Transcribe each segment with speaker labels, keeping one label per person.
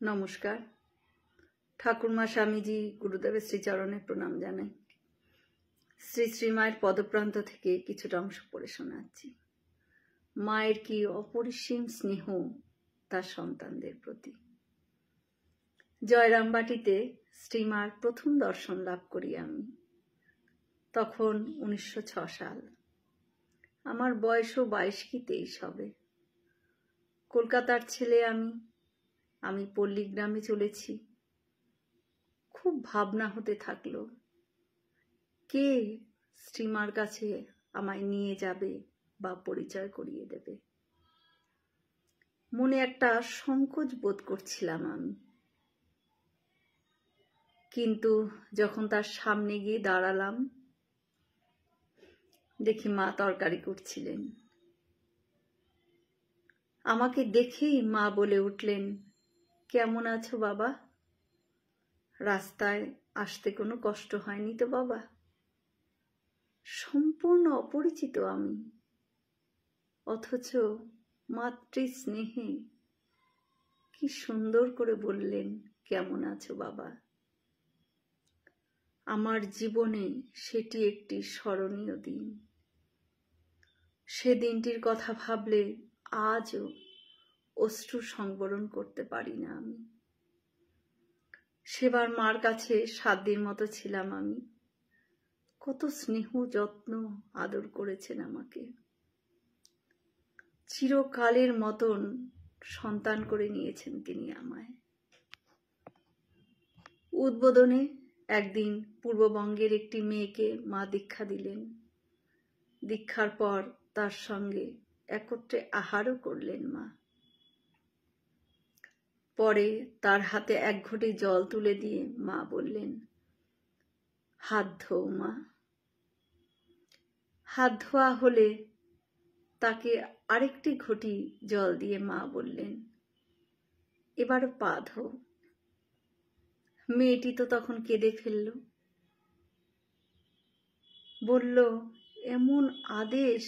Speaker 1: নমস্কার। ঠাকুরমা স্বামীজি গুরুদেবের শ্রীচরণে প্রণাম জানাই। শ্রী শ্রী মায়ের পদপ্রান্ত থেকে কিছুটা অংশ পড়ে শোনাচ্ছি। মায়ের কি অপরিসীম স্নেহ তার সন্তানদের প্রতি। জয়রামবাটিতে শ্রীমার প্রথম দর্শন লাভ করি আমি। তখন 1906 সাল। আমার বয়সও 22 কি 23 হবে। কলকাতার ছেলে আমি পল্লীগ্রামে চলেছি। খুব ভাবনা হতে থাকলো, কে শ্রীমার কাছে আমায় নিয়ে যাবে বা পরিচয় করিয়ে দেবে। মনে একটা সংকোচ বোধ করছিলাম আমি। কিন্তু যখন তার সামনে গিয়ে দাঁড়ালাম, দেখি মা তরকারি করছিলেন। আমাকে দেখেই মা বলে উঠলেন, কেমন আছো বাবা? রাস্তায় আসতে কোনো কষ্ট হয়নি তো বাবা? সম্পূর্ণ অপরিচিত আমি, অথচ মাতৃ স্নেহে কি সুন্দর করে বললেন, কেমন আছো বাবা। আমার জীবনে সেটি একটি স্মরণীয় দিন। সে দিনটির কথা ভাবলে আজও অশ্রু সংবরণ করতে পারি না আমি। সেবার মার কাছে সাধ্যের মতো ছিলাম আমি। কত স্নেহ যত্ন আদর করেছেন আমাকে। চিরকালের মতন সন্তান করে নিয়েছেন তিনি আমায়। উদ্বোধনে একদিন পূর্ববঙ্গের একটি মেয়েকে মা দীক্ষা দিলেন। দীক্ষার পর তার সঙ্গে একত্রে আহারও করলেন মা। পরে তার হাতে এক ঘটি জল তুলে দিয়ে মা বললেন, হাত ধোও মা। হাত ধোয়া হলে তাকে আরেকটি ঘটি জল দিয়ে মা বললেন, এবার পা ধো। মেয়েটি তো তখন কেঁদে ফেলল। বলল, এমন আদেশ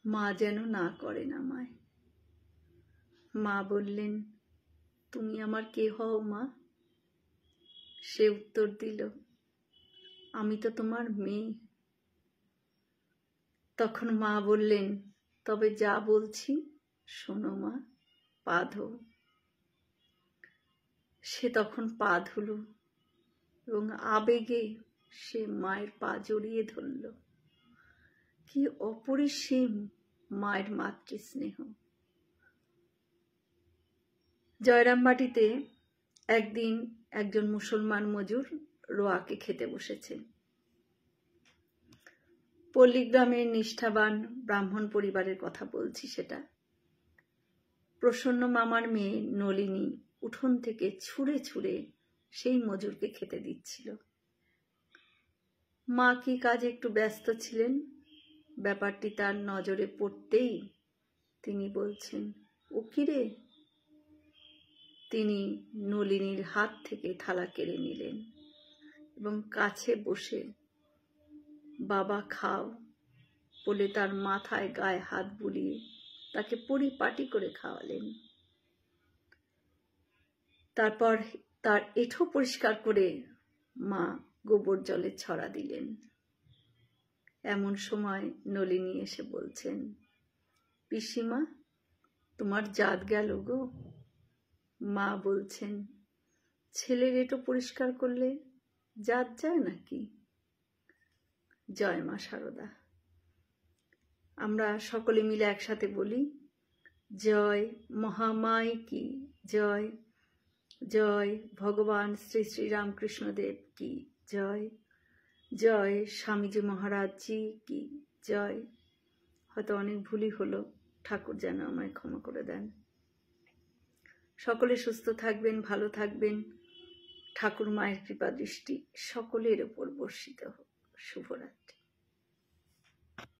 Speaker 1: মা যেন না করেন আমায়। মা বললেন, তুমি আমার কে হও মা? সে উত্তর দিল, আমি তো তোমার মেয়ে। তখন মা বললেন, তবে যা বলছি শোনো মা, পা ধো। সে তখন পা ধুলো এবং আবেগে সে মায়ের পা জড়িয়ে ধরল। কি অপরিসীম মায়ের মাতৃস্নেহ। জয়রামবাটিতে একদিন একজন মুসলমান মজুর রোয়াকে খেতে বসেছে। পল্লীগ্রামের নিষ্ঠাবান ব্রাহ্মণ পরিবারের কথা বলছি সেটা। প্রসন্ন মামার মেয়ে নলিনী উঠোন থেকে ছুঁড়ে ছুঁড়ে সেই মজুরকে খেতে দিচ্ছিল। মা কি কাজে একটু ব্যস্ত ছিলেন, ব্যাপারটি তার নজরে পড়তেই তিনি বলছেন, ও কি রে? তিনি নলিনীর হাত থেকে থালা কেড়ে নিলেন এবং কাছে বসে বাবা খাও বলে তার মাথায় গায়ে হাত বুলিয়ে তাকে পরিপাটি করে খাওয়ালেন। তারপর তার এঁঠো পরিষ্কার করে মা গোবর জলে ছড়া দিলেন। এমন সময় নলিনী এসে বলছেন, পিসিমা, তোমার জাত গেল গো। মা বলছেন, ছেলের এঁঠো পরিষ্কার করলে জাত যায় নাকি? জয় মা শারদা। আমরা সকলে মিলে একসাথে বলি, জয় মহামায় কি জয়, জয় ভগবান শ্রী শ্রী রামকৃষ্ণদেব কি জয়, জয় স্বামীজি মহারাজজি কি জয়। হয়তো অনেক ভুলই হলো, ঠাকুর যেন আমায় ক্ষমা করে দেন। সকলে সুস্থ থাকবেন, ভালো থাকবেন। ঠাকুর মায়ের কৃপা দৃষ্টি সকলের ওপর বর্ষিত হোক। শুভরাত্রি।